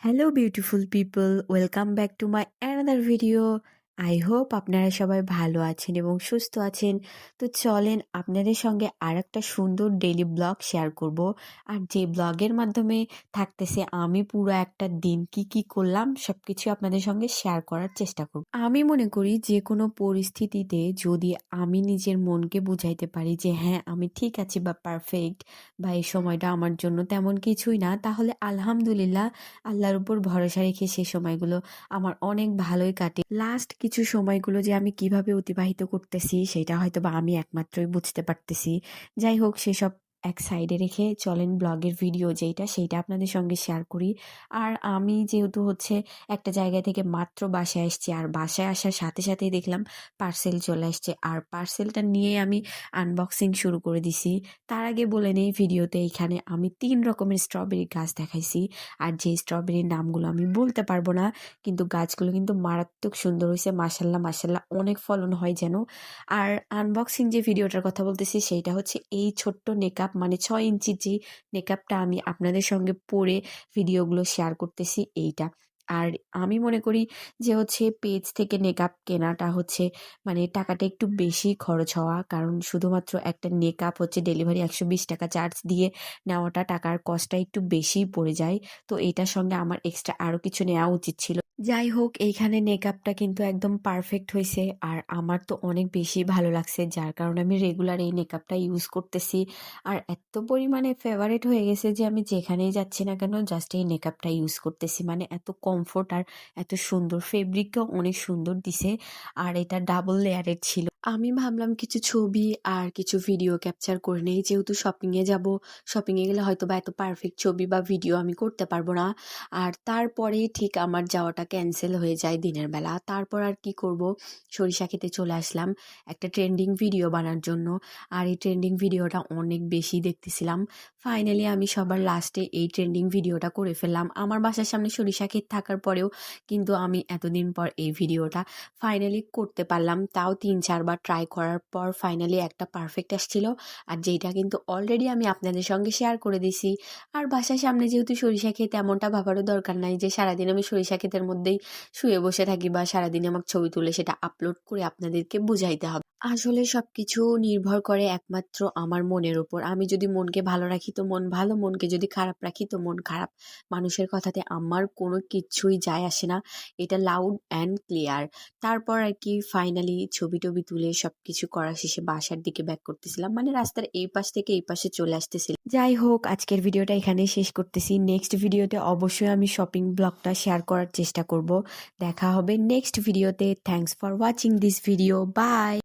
Hello beautiful people, welcome back to my another video. I hope আপনারা সবাই ভালো আছেন এবং সুস্থ আছেন। তো চলেন আপনাদের সঙ্গে আর একটা সুন্দর ডেইলি ব্লগ শেয়ার করব। আর যে ব্লগের মাধ্যমে থাকতেছে আমি পুরো একটা দিন কি কি করলাম সব কিছু আপনাদের সঙ্গে শেয়ার করার চেষ্টা করব। আমি মনে করি যে কোনো পরিস্থিতিতে যদি আমি নিজের মনকে বুঝাইতে পারি যে হ্যাঁ আমি ঠিক আছি বা পারফেক্ট বা এই সময়টা আমার জন্য তেমন কিছুই না, তাহলে আলহামদুলিল্লাহ আল্লাহর উপর ভরসা রেখে সে সময়গুলো আমার অনেক ভালোই কাটে। লাস্ট কিছু সময়গুলো যে আমি কিভাবে অতিবাহিত করতেছি সেটা হয়তো বা আমি একমাত্রই বুঝতে পারতেছি। যাই হোক, সেসব এক সাইডে রেখে চলেন ব্লগের ভিডিও যেইটা সেইটা আপনাদের সঙ্গে শেয়ার করি। আর আমি যেহেতু একটা জায়গা থেকে মাত্র বাসায় আসছি, আর বাসায় আসার সাথে সাথেই দেখলাম পার্সেল চলে আসছে, আর পার্সেলটা নিয়ে আমি আনবক্সিং শুরু করে দিছি। তার আগে বলে নেই, ভিডিওতে এখানে আমি 3 রকমের স্ট্রবেরি গাছ দেখাইছি। আর যে স্ট্রবেরির নামগুলো আমি বলতে পারবো না, কিন্তু গাছগুলো কিন্তু মারাত্মক সুন্দর হয়েছে, মাশাল্লাহ মাশাল্লাহ, অনেক ফলন হয় যেন। আর আনবক্সিং যে ভিডিওটার কথা বলতেছি সেইটা হচ্ছে এই ছোট্ট নেকআপ, মানে 6 ইঞ্চির যে নেকআপটা আমি আপনাদের সঙ্গে পরে ভিডিওগুলো শেয়ার করতেছি এইটা। আর আমি মনে করি যে পেজ থেকে নেকআপ কেনাটা মানে টাকাটা একটু বেশি খরচ হওয়া, কারণ শুধুমাত্র একটা নেকআপ ডেলিভারি 120 টাকা চার্জ দিয়ে নেওয়াটা, টাকার কস্টটা একটু বেশিই পড়ে যায়। তো এটার সঙ্গে আমার এক্সট্রা আরো কিছু নেওয়া উচিত ছিল। যাই হোক, এইখানে মেকআপটা কিন্তু একদম পারফেক্ট হয়েছে, আর আমার তো অনেক বেশি ভালো লাগছে, যার কারণে আমি রেগুলার এই মেকআপটা ইউজ করতেছি। আর এত পরিমাণে ফেভারিট হয়ে গেছে যে আমি যেখানেই যাচ্ছি না কেন জাস্ট এই মেকআপটা ইউজ করতেছি। মানে এত কমফোর্ট আর এত সুন্দর, ফেব্রিকও অনেক সুন্দর দিছে। আর এটা ডাবল লেয়ারের ছিল। আমি ভাবলাম কিছু ছবি আর কিছু ভিডিও ক্যাপচার করে নেই, যেহেতু শপিংয়ে যাব। শপিংয়ে গেলে হয়তো বা এত পারফেক্ট ছবি বা ভিডিও আমি করতে পারবো না। আর তারপরেই ঠিক আমার যাওয়াটা ক্যান্সেল হয়ে যায় দিনের বেলা। তারপর আর কি করব, সরিষা খেতে চলে আসলাম একটা ট্রেন্ডিং ভিডিও বানার জন্য। আর এই ট্রেন্ডিং ভিডিওটা অনেক বেশি দেখতেছিলাম। ফাইনালি আমি সবার লাস্টে এই ট্রেন্ডিং ভিডিওটা করে ফেললাম। আমার বাসার সামনে সরিষা ক্ষেত থাকার পরেও কিন্তু আমি এতদিন পর এই ভিডিওটা ফাইনালি করতে পারলাম। তাও 3-4 বার ট্রাই করার পর ফাইনালি একটা পারফেক্ট আসছিল। আর যেটা কিন্তু অলরেডি আমি আপনাদের সঙ্গে শেয়ার করে দিছি। আর বাসার সামনে যেহেতু সরিষা ক্ষেত, এমনটা ভাবারও দরকার নাই যে সারাদিন আমি সরিষা ক্ষেতের মধ্যেই শুয়ে বসে থাকি বা সারাদিন আমার ছবি তুলে সেটা আপলোড করে আপনাদেরকে বুঝাইতে হবে। আসলে সবকিছু নির্ভর করে একমাত্র আমার মনের উপর। আমি যদি মনকে ভালো রাখি তো মন ভালো, মনকে যদি খারাপ রাখি তো মন খারাপ। মানুষের কথাতে আমার কোনো কিচ্ছুই যায় আসে না, এটা লাউড অ্যান্ড ক্লিয়ার। তারপর আর কি ফাইনালি ছবি টবি তুলে সবকিছু করা শেষে বাসার দিকে ব্যাক করতেছিলাম, মানে রাস্তার এই পাশ থেকে এই পাশে চলে আসতেছিলাম। যাই হোক, আজকের ভিডিওটা এখানেই শেষ করতেছি। নেক্সট ভিডিওতে অবশ্যই আমি শপিং ব্লগটা শেয়ার করার চেষ্টা করব। দেখা হবে নেক্সট ভিডিওতে। Thanks for watching this video. By.